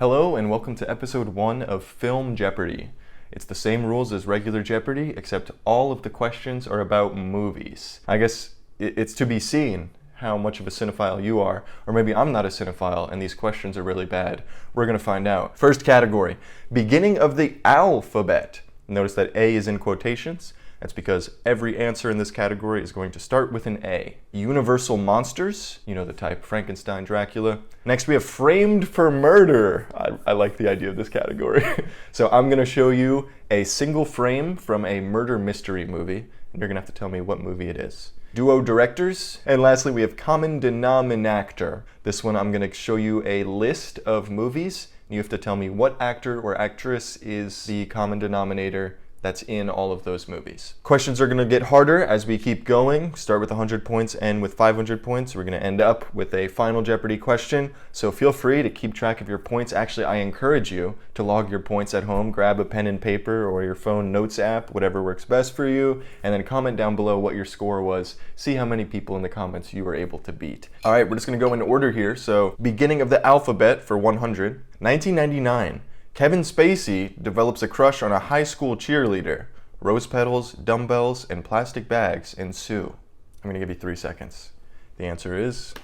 Hello and welcome to episode 1 of Film Jeopardy. It's the same rules as regular Jeopardy, except all of the questions are about movies. I guess it's to be seen how much of a cinephile you are, or maybe I'm not a cinephile and these questions are really bad. We're gonna find out. First category, beginning of the alphabet. Notice that A is in quotations. That's because every answer in this category is going to start with an A. Universal monsters, you know the type, Frankenstein, Dracula. Next we have framed for murder. I like the idea of this category. So I'm gonna show you a single frame from a murder mystery movie, and you're gonna have to tell me what movie it is. Duo directors, and lastly we have common denomin-actor. This one I'm gonna show you a list of movies, and you have to tell me what actor or actress is the common denominator that's in all of those movies. Questions are gonna get harder as we keep going. Start with 100 points, end with 500 points. We're gonna end up with a final Jeopardy question. So feel free to keep track of your points. Actually, I encourage you to log your points at home. Grab a pen and paper or your phone notes app, whatever works best for you, and then comment down below what your score was. See how many people in the comments you were able to beat. All right, we're just gonna go in order here. So beginning of the alphabet for 100. 1999. Kevin Spacey develops a crush on a high school cheerleader. Rose petals, dumbbells, and plastic bags ensue. I'm gonna give you 3 seconds. The answer is,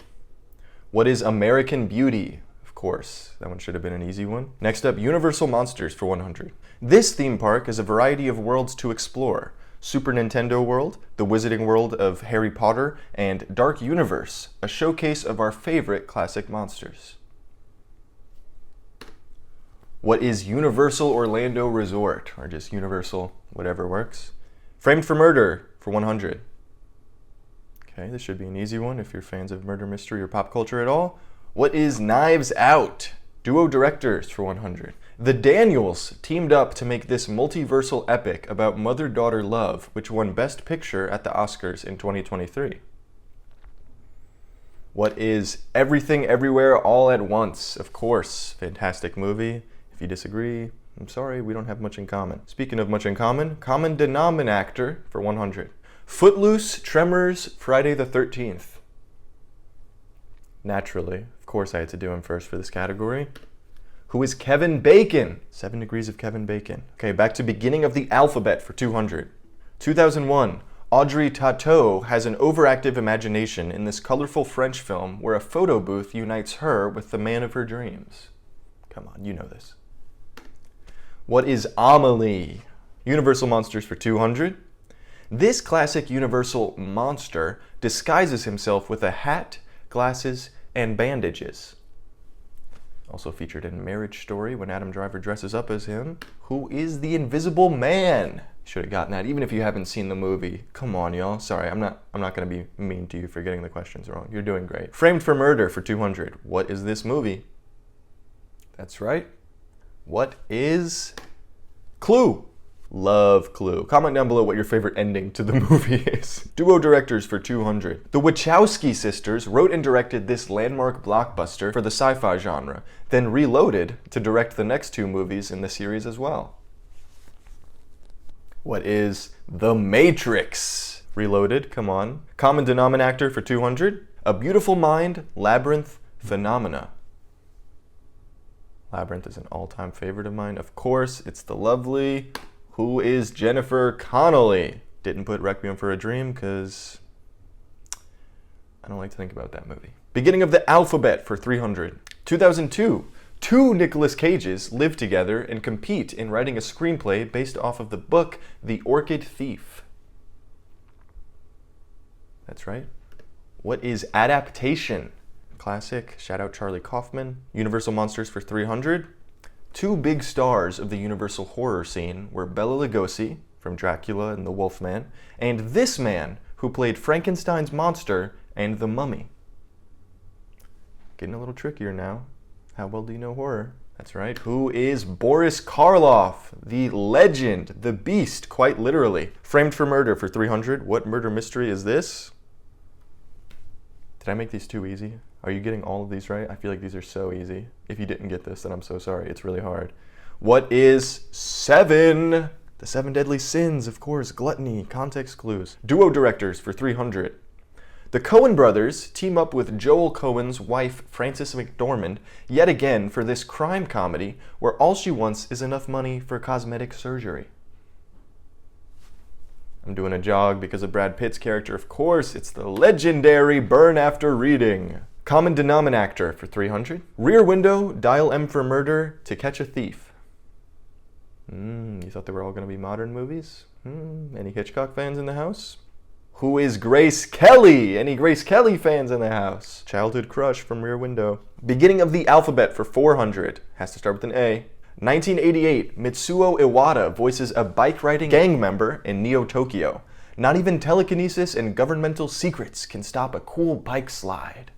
what is American Beauty? Of course, that one should have been an easy one. Next up, Universal Monsters for 100. This theme park has a variety of worlds to explore. Super Nintendo World, the Wizarding World of Harry Potter, and Dark Universe, a showcase of our favorite classic monsters. What is Universal Orlando Resort? Or just Universal, whatever works. Framed for Murder for 100. Okay, this should be an easy one if you're fans of murder mystery or pop culture at all. What is Knives Out? Duo directors for 100. The Daniels teamed up to make this multiversal epic about mother-daughter love, which won Best Picture at the Oscars in 2023. What is Everything Everywhere All at Once? Of course, fantastic movie. If you disagree, I'm sorry, we don't have much in common. Speaking of much in common, common denomin-actor for 100. Footloose, Tremors, Friday the 13th. Naturally, of course I had to do him first for this category. Who is Kevin Bacon? 7 Degrees of Kevin Bacon. Okay, back to beginning of the alphabet for 200. 2001. Audrey Tautou has an overactive imagination in this colorful French film where a photo booth unites her with the man of her dreams. Come on, you know this. What is Amelie? Universal Monsters for 200. This classic Universal monster disguises himself with a hat, glasses, and bandages. Also featured in Marriage Story when Adam Driver dresses up as him. Who is the Invisible Man? Should have gotten that, even if you haven't seen the movie. Come on, y'all. Sorry, I'm not gonna be mean to you for getting the questions wrong. You're doing great. Framed for Murder for 200. What is this movie? That's right. What is Clue? Love Clue. Comment down below what your favorite ending to the movie is. Duo directors for 200. The Wachowski sisters wrote and directed this landmark blockbuster for the sci-fi genre, then reloaded to direct the next 2 movies in the series as well. What is The Matrix? Reloaded, come on. Common denomin-actor for 200. A Beautiful Mind, Labyrinth, Phenomena. Labyrinth is an all-time favorite of mine. Of course, it's the lovely, who is Jennifer Connelly? Didn't put Requiem for a Dream because I don't like to think about that movie. Beginning of the alphabet for 300. 2002. 2 Nicolas Cages live together and compete in writing a screenplay based off of the book The Orchid Thief. That's right. What is Adaptation? Classic, shout out Charlie Kaufman. Universal Monsters for 300. 2 big stars of the Universal horror scene were Bela Lugosi from Dracula and the Wolfman, and this man who played Frankenstein's monster and the Mummy. Getting a little trickier now. How well do you know horror? That's right. Who is Boris Karloff? The legend, the beast, quite literally. Framed for Murder for 300. What murder mystery is this? Did I make these too easy? Are you getting all of these right? I feel like these are so easy. If you didn't get this, then I'm so sorry. It's really hard. What is 7? The 7 deadly sins, of course. Gluttony, context clues. Duo directors for 300. The Coen brothers team up with Joel Coen's wife, Frances McDormand, yet again for this crime comedy where all she wants is enough money for cosmetic surgery. I'm doing a jog because of Brad Pitt's character, of course. It's the legendary Burn After Reading. Common Denomin-Actor for 300. Rear Window, Dial M for Murder, To Catch a Thief. You thought they were all going to be modern movies? Any Hitchcock fans in the house? Who is Grace Kelly? Any Grace Kelly fans in the house? Childhood crush from Rear Window. Beginning of the Alphabet for 400. Has to start with an A. 1988, Mitsuo Iwata voices a bike-riding gang member in Neo-Tokyo. Not even telekinesis and governmental secrets can stop a cool bike slide.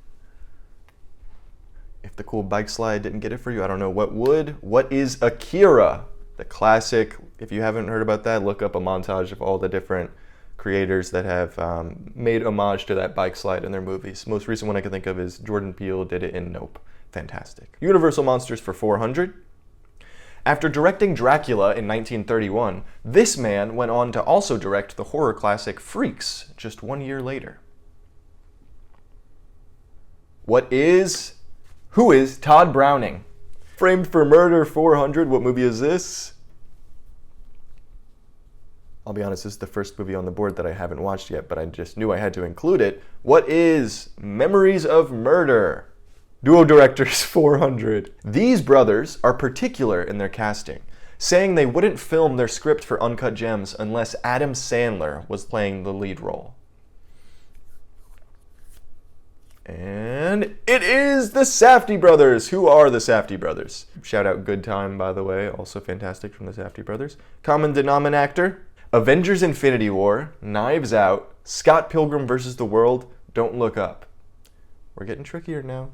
If the cool bike slide didn't get it for you, I don't know what would. What is Akira? The classic. If you haven't heard about that, look up a montage of all the different creators that have made homage to that bike slide in their movies. Most recent one I can think of is Jordan Peele did it in Nope. Fantastic. Universal Monsters for 400. After directing Dracula in 1931, this man went on to also direct the horror classic Freaks just 1 year later. Who is Todd Browning? Framed for Murder 400, what movie is this? I'll be honest, this is the first movie on the board that I haven't watched yet, but I just knew I had to include it. What is Memories of Murder? Duo Directors 400. These brothers are particular in their casting, saying they wouldn't film their script for Uncut Gems unless Adam Sandler was playing the lead role. And it is the Safdie brothers. Who are the Safdie brothers? Shout out Good Time, by the way, also fantastic from the Safdie brothers. Common Denomin-Actor, Avengers Infinity War, Knives Out, Scott Pilgrim vs. the World, Don't Look Up. We're getting trickier now.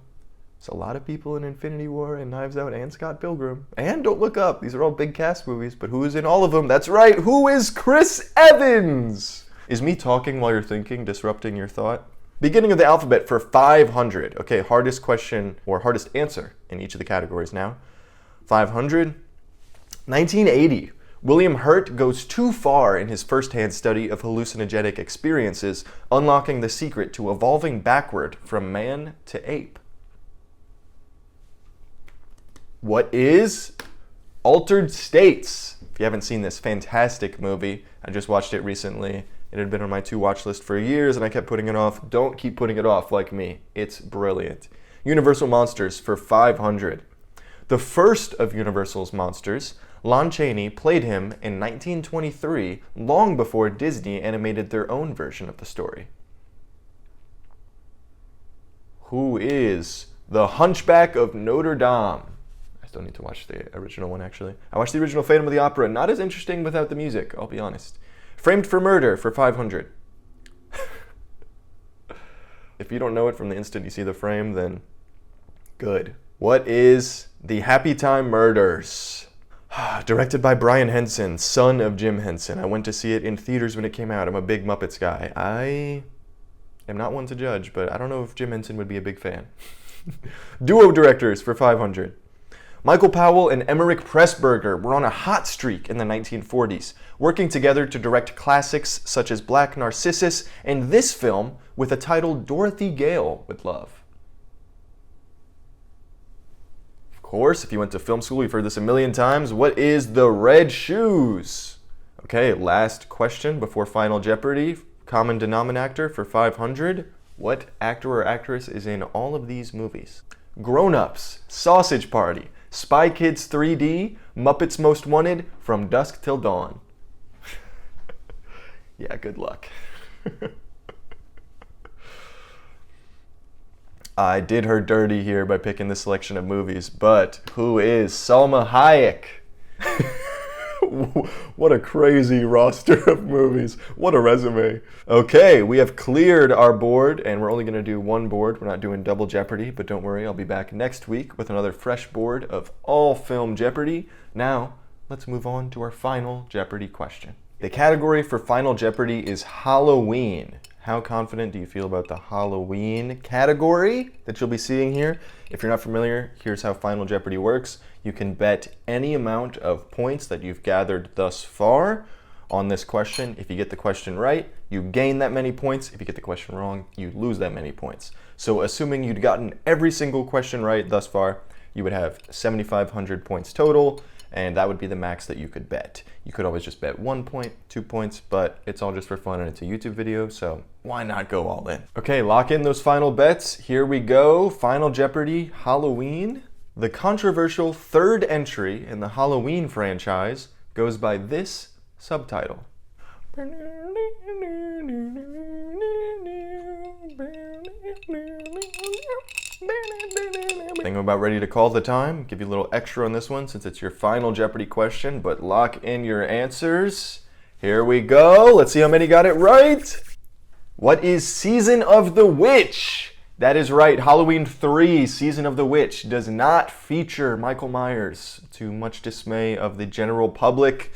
There's a lot of people in Infinity War and Knives Out and Scott Pilgrim. And Don't Look Up. These are all big cast movies, but who is in all of them? That's right, who is Chris Evans? Is me talking while you're thinking disrupting your thought? Beginning of the Alphabet for 500. Okay, hardest question or hardest answer in each of the categories now. 500. 1980. William Hurt goes too far in his first-hand study of hallucinogenic experiences, unlocking the secret to evolving backward from man to ape. What is Altered States? If you haven't seen this fantastic movie, I just watched it recently. It had been on my to-watch list for years, and I kept putting it off. Don't keep putting it off like me. It's brilliant. Universal Monsters for 500. The first of Universal's monsters, Lon Chaney, played him in 1923, long before Disney animated their own version of the story. Who is the Hunchback of Notre Dame? I still need to watch the original one, actually. I watched the original Phantom of the Opera. Not as interesting without the music, I'll be honest. Framed for Murder for 500. If you don't know it from the instant you see the frame, then good. What is The Happy Time Murders? Directed by Brian Henson, son of Jim Henson. I went to see it in theaters when it came out. I'm a big Muppets guy. I am not one to judge, but I don't know if Jim Henson would be a big fan. Duo Directors for 500. Michael Powell and Emmerich Pressburger were on a hot streak in the 1940s, working together to direct classics such as Black Narcissus and this film with a title Dorothy Gale would love. Of course, if you went to film school, you've heard this a million times. What is The Red Shoes? Okay, last question before Final Jeopardy. Common Denomin-Actor for 500. What actor or actress is in all of these movies? Grown Ups, Sausage Party, Spy Kids 3D, Muppets Most Wanted, From Dusk Till Dawn. Yeah, good luck. I did her dirty here by picking this selection of movies, but who is Salma Hayek? What a crazy roster of movies. What a resume. Okay, we have cleared our board, and we're only going to do one board. We're not doing double Jeopardy, but don't worry, I'll be back next week with another fresh board of all film Jeopardy. Now, let's move on to our final Jeopardy question. The category for Final Jeopardy is Halloween. How confident do you feel about the Halloween category that you'll be seeing here? If you're not familiar, here's how Final Jeopardy works. You can bet any amount of points that you've gathered thus far on this question. If you get the question right, you gain that many points. If you get the question wrong, you lose that many points. So assuming you'd gotten every single question right thus far, you would have 7,500 points total, and that would be the max that you could bet. You could always just bet 1 point, 2 points, but it's all just for fun and it's a YouTube video, so why not go all in? Okay, lock in those final bets. Here we go. Final Jeopardy, Halloween. The controversial third entry in the Halloween franchise goes by this subtitle. I think I'm about ready to call the time. Give you a little extra on this one since it's your final Jeopardy question, but lock in your answers. Here we go. Let's see how many got it right. What is Season of the Witch? That is right. Halloween 3, Season of the Witch, does not feature Michael Myers, to much dismay of the general public.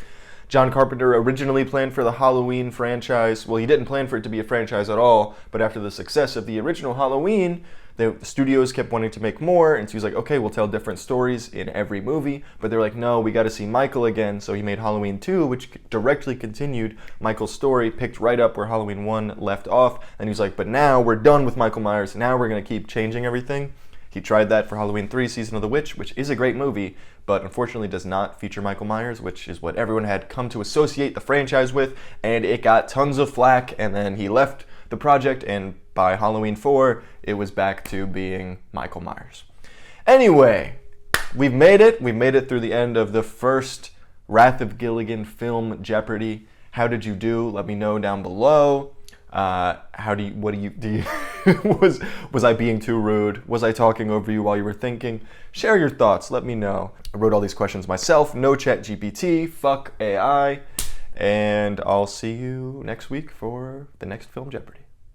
John Carpenter originally planned for the Halloween franchise. Well, he didn't plan for it to be a franchise at all, but after the success of the original Halloween, the studios kept wanting to make more, and so he's like, okay, we'll tell different stories in every movie, but they're like, no, we got to see Michael again, so he made Halloween 2, which directly continued Michael's story, picked right up where Halloween 1 left off, and he's like, but now we're done with Michael Myers, now we're going to keep changing everything. He tried that for Halloween 3, Season of the Witch, which is a great movie, but unfortunately does not feature Michael Myers, which is what everyone had come to associate the franchise with, and it got tons of flack, and then he left the project, and by Halloween 4, it was back to being Michael Myers. Anyway, we've made it. We've made it through the end of the first Wrath of Gilligan film Jeopardy. How did you do? Let me know down below. Was I being too rude? Was I talking over you while you were thinking? Share your thoughts, let me know. I wrote all these questions myself, no ChatGPT, fuck AI, and I'll see you next week for the next film Jeopardy.